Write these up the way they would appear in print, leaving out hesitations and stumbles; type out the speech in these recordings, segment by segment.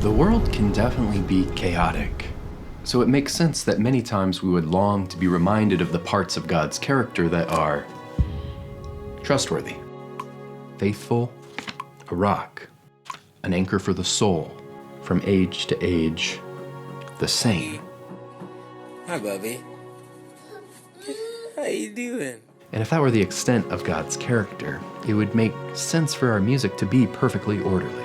The world can definitely be chaotic, so it makes sense that many times we would long to be reminded of the parts of God's character that are trustworthy, faithful, a rock, an anchor for the soul, from age to age, the same. Hi, Bubby. How you doing? And if that were the extent of God's character, it would make sense for our music to be perfectly orderly.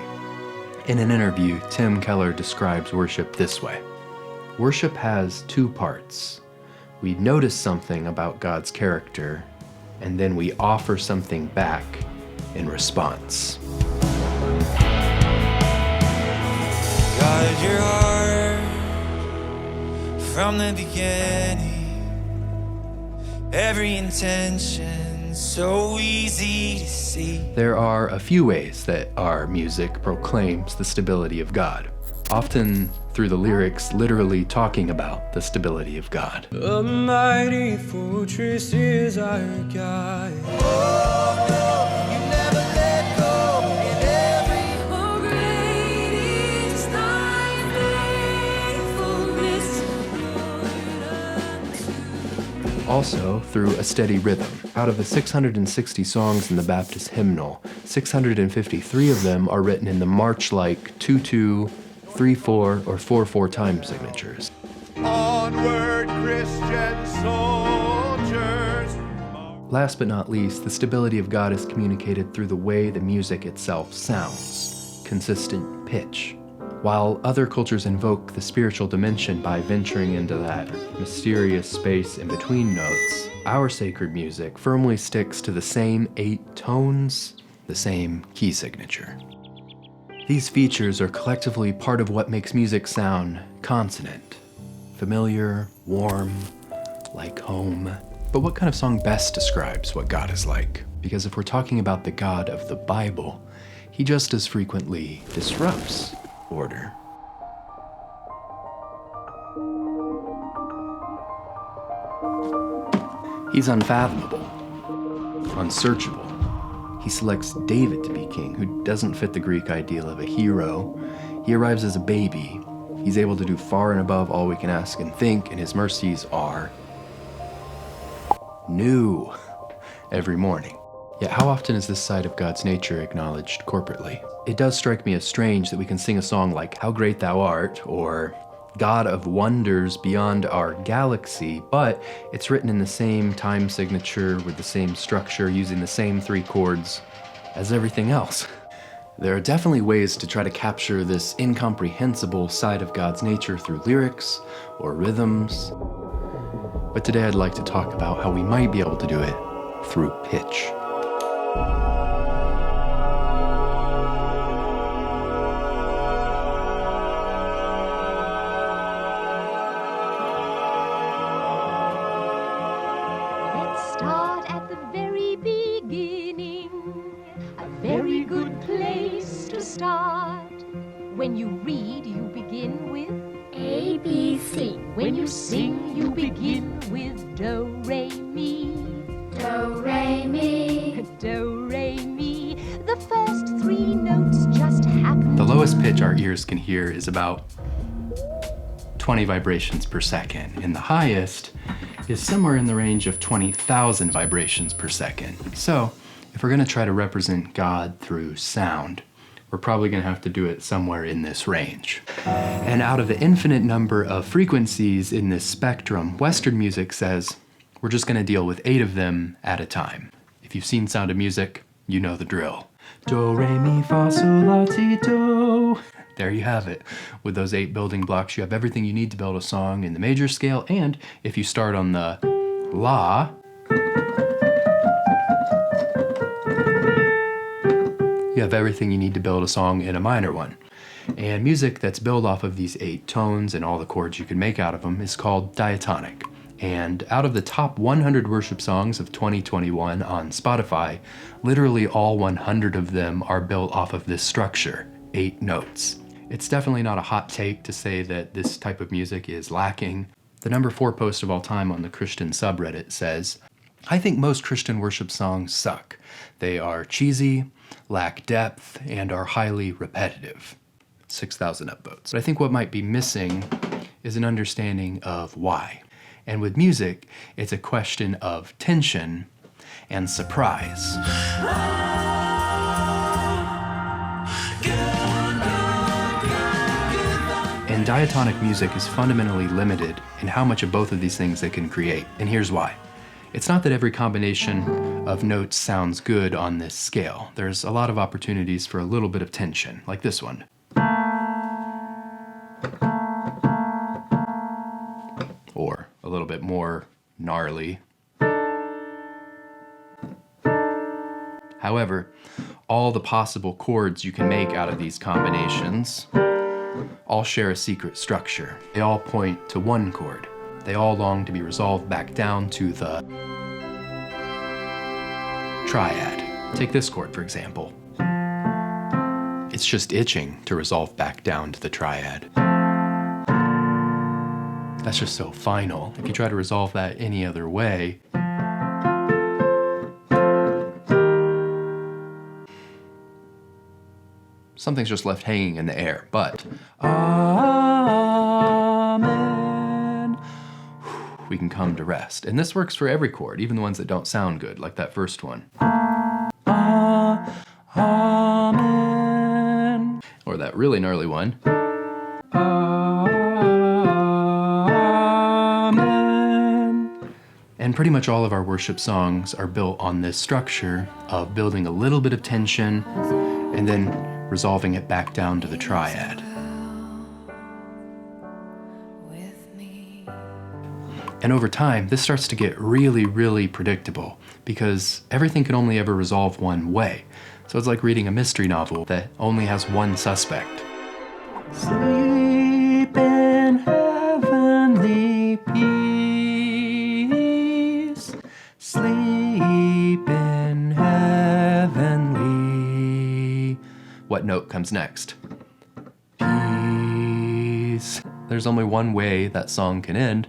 In an interview, Tim Keller describes worship this way. Worship has two parts. We notice something about God's character, and then we offer something back in response. God, your heart from the beginning. Every intention so easy to see. There are a few ways that our music proclaims the stability of God, often through the lyrics literally talking about the stability of God. A mighty fortress is our God. Oh, no, you never let go. In every great is thy faithfulness. Also through a steady rhythm. Out of the 660 songs in the Baptist hymnal, 653 of them are written in the march-like 2-2, 3-4, or 4-4 time signatures. Onward, Christian soldiers. Last but not least, the stability of God is communicated through the way the music itself sounds, consistent pitch. While other cultures invoke the spiritual dimension by venturing into that mysterious space in between notes, our sacred music firmly sticks to the same 8 tones, the same key signature. These features are collectively part of what makes music sound consonant, familiar, warm, like home. But what kind of song best describes what God is like? Because if we're talking about the God of the Bible, he just as frequently disrupts order. He's unfathomable, unsearchable. He selects David to be king, who doesn't fit the Greek ideal of a hero. He arrives as a baby. He's able to do far and above all we can ask and think, and his mercies are new every morning. Yet how often is this side of God's nature acknowledged corporately? It does strike me as strange that we can sing a song like How Great Thou Art or God of Wonders Beyond Our Galaxy, but it's written in the same time signature with the same structure, using the same 3 chords as everything else. There are definitely ways to try to capture this incomprehensible side of God's nature through lyrics or rhythms, but today I'd like to talk about how we might be able to do it through pitch. Start at the very beginning, a very good place to start. When you read, you begin with A, B, C. When you sing, you begin with Do, Re, Mi. Do, Re, Mi. Do, Re, Mi. The first 3 notes just happen. The lowest pitch our ears can hear is about 20 vibrations per second, and the highest is somewhere in the range of 20,000 vibrations per second. So, if we're gonna try to represent God through sound, we're probably gonna have to do it somewhere in this range. And out of the infinite number of frequencies in this spectrum, Western music says we're just gonna deal with 8 of them at a time. If you've seen Sound of Music, you know the drill. Do, re, mi, fa, sol, la, ti, do. There you have it. With those 8 building blocks, you have everything you need to build a song in the major scale, and if you start on the La, you have everything you need to build a song in a minor one. And music that's built off of these 8 tones and all the chords you can make out of them is called diatonic. And out of the top 100 worship songs of 2021 on Spotify, literally all 100 of them are built off of this structure, 8 notes. It's definitely not a hot take to say that this type of music is lacking. The number 4 post of all time on the Christian subreddit says, I think most Christian worship songs suck. They are cheesy, lack depth, and are highly repetitive. 6,000 upvotes. But I think what might be missing is an understanding of why. And with music, it's a question of tension and surprise. And diatonic music is fundamentally limited in how much of both of these things it can create. And here's why. It's not that every combination of notes sounds good on this scale. There's a lot of opportunities for a little bit of tension, like this one. Or a little bit more gnarly. However, all the possible chords you can make out of these combinations all share a secret structure. They all point to one chord. They all long to be resolved back down to the triad. Take this chord, for example. It's just itching to resolve back down to the triad. That's just so final. If you try to resolve that any other way, something's just left hanging in the air. But amen, we can come to rest. And this works for every chord, even the ones that don't sound good, like that first one. Amen. Or that really gnarly one. And pretty much all of our worship songs are built on this structure of building a little bit of tension and then resolving it back down to the triad. And over time, this starts to get really, really predictable because everything can only ever resolve one way. So it's like reading a mystery novel that only has one suspect. Sleep in heavenly peace. Sleep in heavenly. What note comes next? Peace. There's only one way that song can end,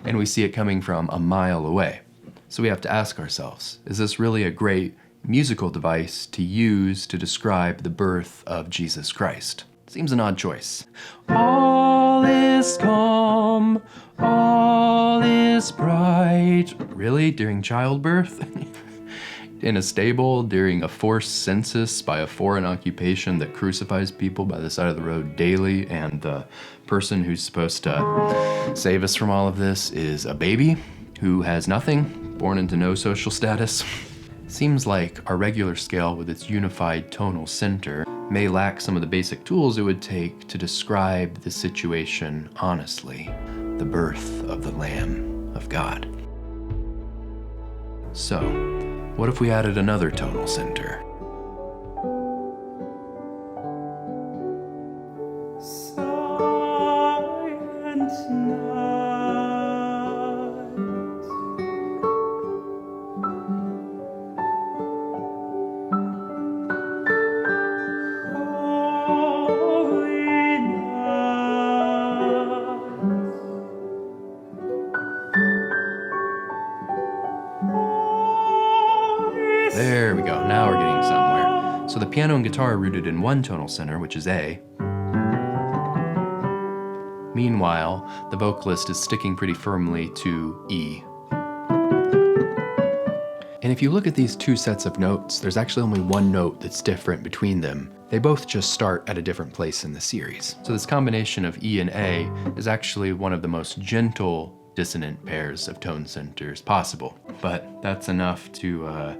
and we see it coming from a mile away. So we have to ask ourselves, is this really a great musical device to use to describe the birth of Jesus Christ? Seems an odd choice. All is calm, all is bright. Really? During childbirth? In a stable, during a forced census by a foreign occupation that crucifies people by the side of the road daily, and the person who's supposed to save us from all of this is a baby who has nothing, born into no social status? Seems like our regular scale with its unified tonal center may lack some of the basic tools it would take to describe the situation honestly, the birth of the Lamb of God. So, what if we added another tonal center? Silent There we go, now we're getting somewhere. So the piano and guitar are rooted in one tonal center, which is A. Meanwhile, the vocalist is sticking pretty firmly to E. And if you look at these two sets of notes, there's actually only one note that's different between them. They both just start at a different place in the series. So this combination of E and A is actually one of the most gentle dissonant pairs of tone centers possible. But that's enough to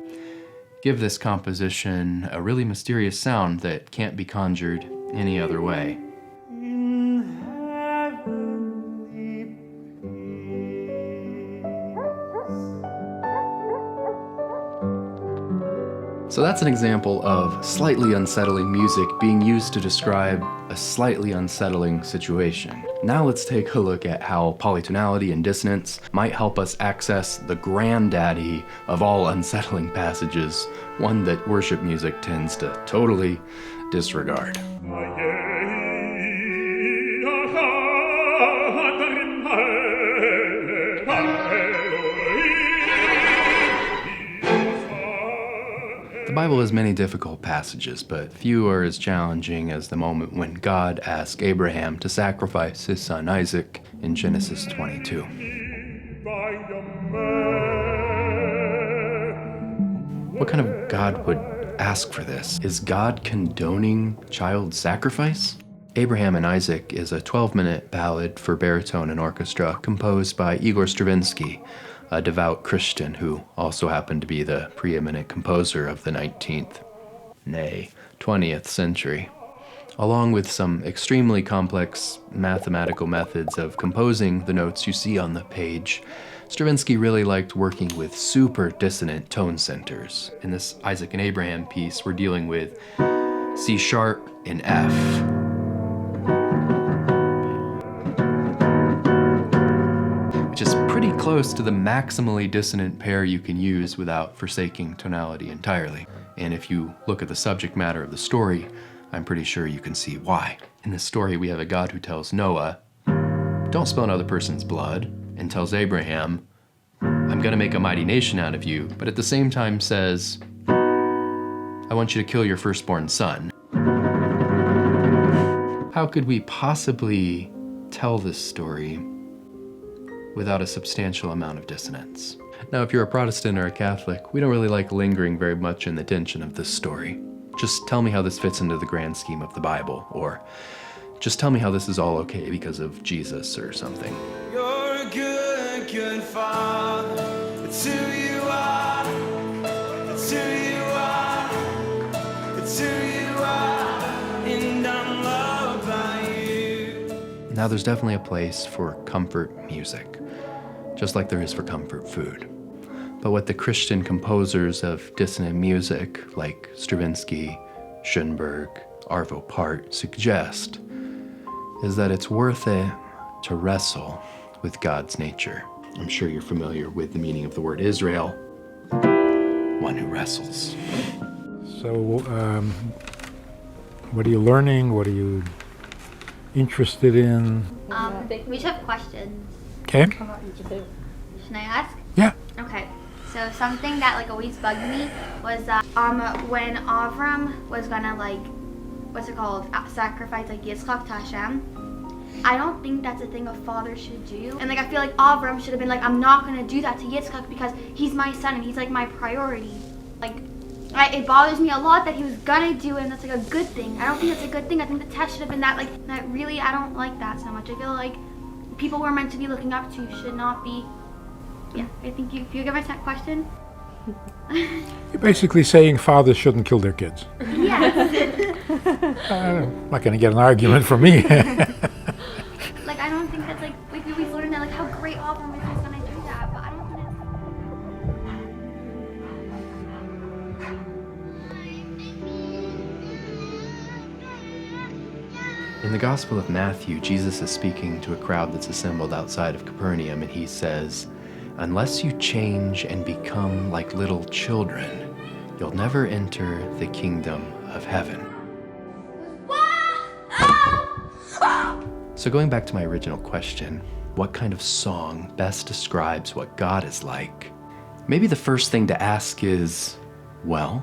give this composition a really mysterious sound that can't be conjured any other way. So that's an example of slightly unsettling music being used to describe a slightly unsettling situation. Now let's take a look at how polytonality and dissonance might help us access the granddaddy of all unsettling passages, one that worship music tends to totally disregard. The Bible has many difficult passages, but few are as challenging as the moment when God asked Abraham to sacrifice his son Isaac in Genesis 22. What kind of God would ask for this? Is God condoning child sacrifice? Abraham and Isaac is a 12-minute ballad for baritone and orchestra composed by Igor Stravinsky, a devout Christian who also happened to be the preeminent composer of the 19th, nay, 20th century. Along with some extremely complex mathematical methods of composing the notes you see on the page, Stravinsky really liked working with super dissonant tone centers. In this Isaac and Abraham piece, we're dealing with C sharp and F. Which is pretty close to the maximally dissonant pair you can use without forsaking tonality entirely. And if you look at the subject matter of the story, I'm pretty sure you can see why. In this story, we have a God who tells Noah, don't spill another person's blood, and tells Abraham, I'm gonna make a mighty nation out of you, but at the same time says, I want you to kill your firstborn son. How could we possibly tell this story without a substantial amount of dissonance? Now, if you're a Protestant or a Catholic, we don't really like lingering very much in the tension of this story. Just tell me how this fits into the grand scheme of the Bible, or just tell me how this is all okay because of Jesus or something. You're a good, good father. It's who you are. It's who you are. It's who you are. And I'm loved by you. Now, there's definitely a place for comfort music, just like there is for comfort food. But what the Christian composers of dissonant music, like Stravinsky, Schoenberg, Arvo Part, suggest is that it's worth it to wrestle with God's nature. I'm sure you're familiar with the meaning of the word Israel, one who wrestles. So, what are you learning? What are you interested in? We just have questions. Okay. Should I ask? Yeah. Okay. So something that like always bugged me was when Avram was gonna sacrifice like Yitzchak to Hashem. I don't think that's a thing a father should do. And like I feel like Avram should have been like, I'm not gonna do that to Yitzchak because he's my son and he's like my priority. Like it bothers me a lot that he was gonna do it and that's like a good thing. I don't think that's a good thing. I think the test should have been that really I don't like that so much. I feel like people we're meant to be looking up to should not be. Yeah, I think if you give us that question. You're basically saying fathers shouldn't kill their kids. Yes. I'm not going to get an argument from me. Like I don't think that's like we learned that like how great Avram is when I do that, but I don't think it's. In the Gospel of Matthew, Jesus is speaking to a crowd that's assembled outside of Capernaum, and he says, unless you change and become like little children, you'll never enter the kingdom of heaven. So going back to my original question, what kind of song best describes what God is like? Maybe the first thing to ask is, well,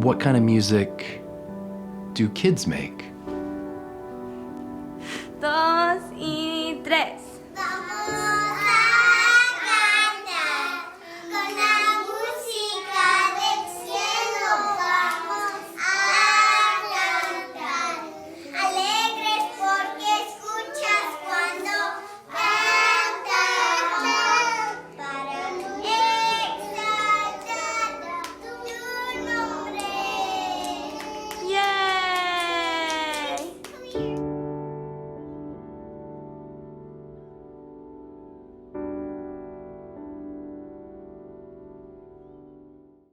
what kind of music do kids make? 2 y 3.